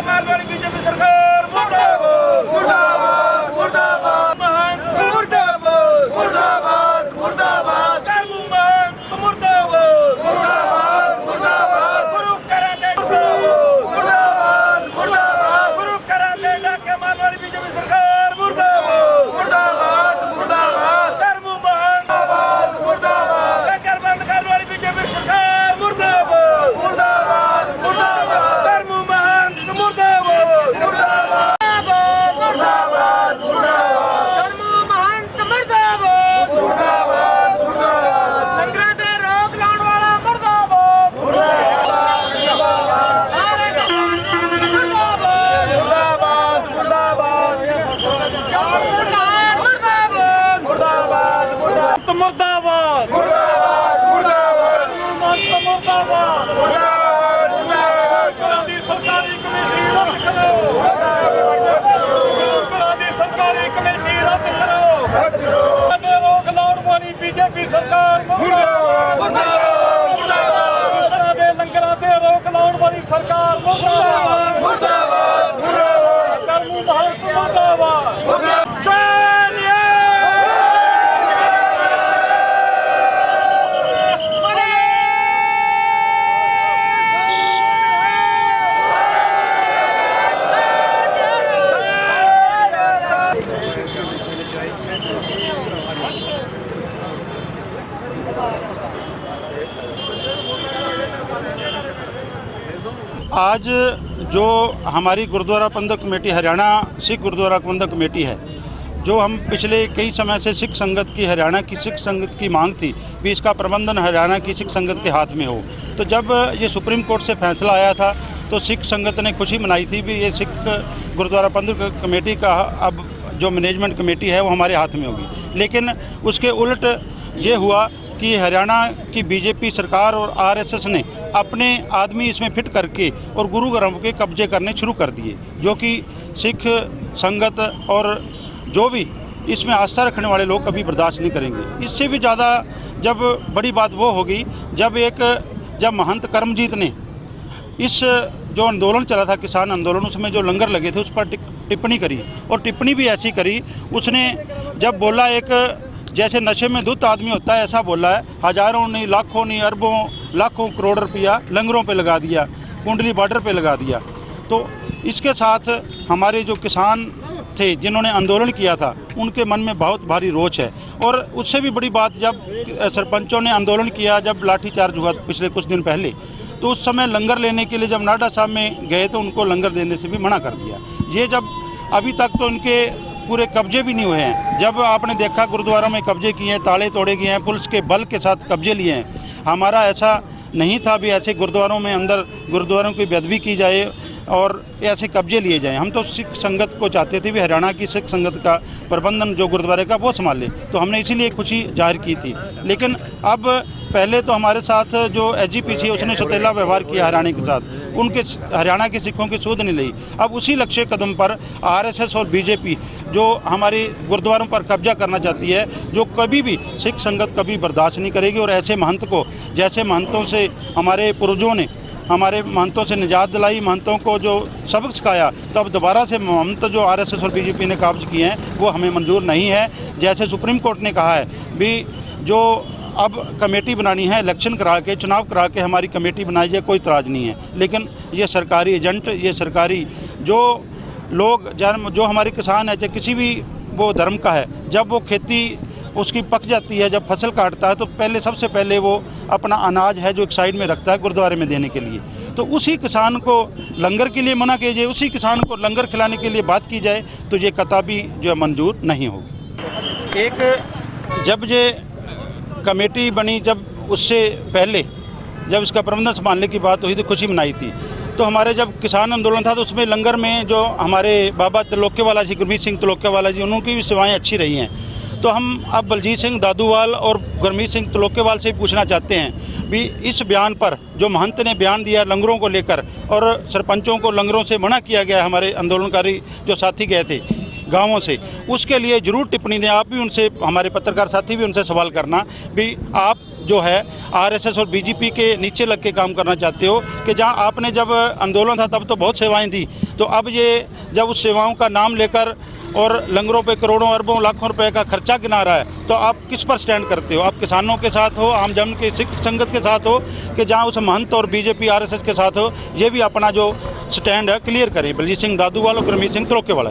Marwari BJP सरकार मुर्दाबाद मुर्दाबाद मुर्दाबाद महंत मुर्दाबाद मुर्दाबाद मुर्दाबाद कर्मू महंत मुर्दाबाद मुर्दाबाद मुर्दाबाद गुरु कराते मुर्दाबाद मुर्दाबाद मुर्दाबाद गुरु कराते डाके मारवाड़ी बीजेपी सरकार मुर्दाबाद मुर्दाबाद मुर्दाबाद कर्मू महंत मुर्दाबाद लंगर बंद मारवाड़ी बीजेपी सरकार मुर्दाबाद मुर्दाबाद मुर्दाबाद कर्मू महंत मुर्दाबाद मुर्दाबाद मुर्दाबाद मुर्दाबाद कर्मू महंत मुर्दाबाद मुर्दाबाद मुर्दाबाद लंगरां ते रोक लाउण वाला मुर्दाबाद मुर्दाबाद मुर्दाबाद मुर्दाबाद सरकार मुर्दाबाद मुर्दाबाद मुर्दाबाद मुर्दाबाद मुर्दाबाद मुर्दाबाद मुर्दाबाद मुर्दाबाद मुर्दाबाद दी सरकारी कमेटी रद्द करो दी सरकारी कमेटी रद्द करो ते रोक लाउण वाली बीजेपी सरकार मुर्दाबाद मुर्दाबाद दे लंगरां ते रोक लाउण वाली सरकार मुर्दाबाद मुर्दाबाद मुर्दाबाद कर्मू महंत मुर्दाबाद आज जो हमारी गुरुद्वारा प्रबंधक कमेटी हरियाणा सिख गुरुद्वारा प्रबंधक कमेटी है, जो हम पिछले कई समय से सिख संगत की हरियाणा की सिख संगत की मांग थी भी इसका प्रबंधन हरियाणा की सिख संगत के हाथ में हो। तो जब ये सुप्रीम कोर्ट से फैसला आया था तो सिख संगत ने खुशी मनाई थी भी ये सिख गुरुद्वारा प्रबंधक कमेटी का अब जो मैनेजमेंट कमेटी है वो हमारे हाथ में होगी। लेकिन उसके उलट ये हुआ कि हरियाणा की बीजेपी सरकार और आरएसएस ने अपने आदमी इसमें फिट करके और गुरु ग्रंथ के कब्जे करने शुरू कर दिए, जो कि सिख संगत और जो भी इसमें आस्था रखने वाले लोग कभी बर्दाश्त नहीं करेंगे। इससे भी ज़्यादा जब बड़ी बात वो होगी जब महंत कर्मजीत ने इस जो आंदोलन चला था किसान आंदोलन, उसमें जो लंगर लगे थे उस पर टिप्पणी करी, और टिप्पणी भी ऐसी करी उसने जब बोला एक जैसे नशे में धुत आदमी होता है ऐसा बोला है, हज़ारों नहीं लाखों नहीं अरबों लाखों करोड़ रुपया लंगरों पे लगा दिया, कुंडली बॉर्डर पे लगा दिया। तो इसके साथ हमारे जो किसान थे जिन्होंने आंदोलन किया था उनके मन में बहुत भारी रोष है। और उससे भी बड़ी बात, जब सरपंचों ने आंदोलन किया, जब लाठीचार्ज हुआ पिछले कुछ दिन पहले, तो उस समय लंगर लेने के लिए जब नाडा साहब में गए तो उनको लंगर देने से भी मना कर दिया। ये जब अभी तक तो इनके पूरे कब्जे भी नहीं हुए हैं। जब आपने देखा गुरुद्वारा में कब्जे किए हैं, ताले तोड़े गए हैं, पुलिस के बल के साथ कब्जे लिए हैं। हमारा ऐसा नहीं था भी ऐसे गुरुद्वारों में अंदर गुरुद्वारों की बेअदबी की जाए और ऐसे कब्जे लिए जाएं। हम तो सिख संगत को चाहते थे भी हरियाणा की सिख संगत का प्रबंधन जो गुरुद्वारे का वो संभाले, तो हमने इसीलिए खुशी जाहिर की थी। लेकिन अब पहले तो हमारे साथ जो एसजीपीसी उसने सौतेला व्यवहार किया हरियाणा के साथ, उनके हरियाणा के सिखों की सूध नहीं ली। अब उसी लक्ष्य कदम पर आरएसएस और बीजेपी जो हमारे गुरुद्वारों पर कब्जा करना चाहती है, जो कभी भी सिख संगत कभी बर्दाश्त नहीं करेगी। और ऐसे महंत को, जैसे महंतों से हमारे पूर्वजों ने हमारे महंतों से निजात दिलाई, महंतों को जो सबक सिखाया, तो अब दोबारा से महंत जो आरएसएस और बीजेपी ने कब्ज किए हैं वो हमें मंजूर नहीं है। जैसे सुप्रीम कोर्ट ने कहा है भी जो अब कमेटी बनानी है, इलेक्शन करा के चुनाव करा के हमारी कमेटी बनाई जाए, कोई इतराज़ नहीं है। लेकिन ये सरकारी एजेंट, ये सरकारी जो लोग जो हमारे किसान है, चाहे किसी भी वो धर्म का है, जब वो खेती उसकी पक जाती है, जब फसल काटता है, तो पहले सबसे पहले वो अपना अनाज है जो एक साइड में रखता है गुरुद्वारे में देने के लिए। तो उसी किसान को लंगर के लिए मना किया जाए, उसी किसान को लंगर खिलाने के लिए बात की जाए, तो ये कतई जो मंजूर नहीं होगी। एक जब ये कमेटी बनी, जब उससे पहले जब इसका प्रबंधन संभालने की बात हुई तो खुशी मनाई थी। तो हमारे जब किसान आंदोलन था तो उसमें लंगर में जो हमारे बाबा त्रिलोक्यवाला जी, गुरमीत सिंह त्रिलोक्यवाला जी, उनकी भी सेवाएं अच्छी रही हैं। तो हम अब बलजीत सिंह दादूवाल और गुरमीत सिंह त्रिलोक्यवाल से पूछना चाहते हैं भी इस बयान पर जो महंत ने बयान दिया लंगरों को लेकर, और सरपंचों को लंगरों से मना किया गया, हमारे आंदोलनकारी जो साथी गए थे गाँवों से, उसके लिए ज़रूर टिप्पणी दें। आप भी उनसे, हमारे पत्रकार साथी भी उनसे सवाल करना भी आप जो है आरएसएस और बीजेपी के नीचे लग के काम करना चाहते हो कि जहां आपने जब आंदोलन था तब तो बहुत सेवाएं दी, तो अब ये जब उस सेवाओं का नाम लेकर और लंगरों पे करोड़ों अरबों लाखों रुपए का खर्चा गिना रहा है, तो आप किस पर स्टैंड करते हो? आप किसानों के साथ हो, आम जन के सिख संगत के साथ हो, कि जहां उस महंत और बीजेपी आरएसएस के साथ हो? ये भी अपना जो स्टैंड है क्लियर करें। बलजीत सिंह दादूवाल और गुरमीत सिंह त्रोके वाला।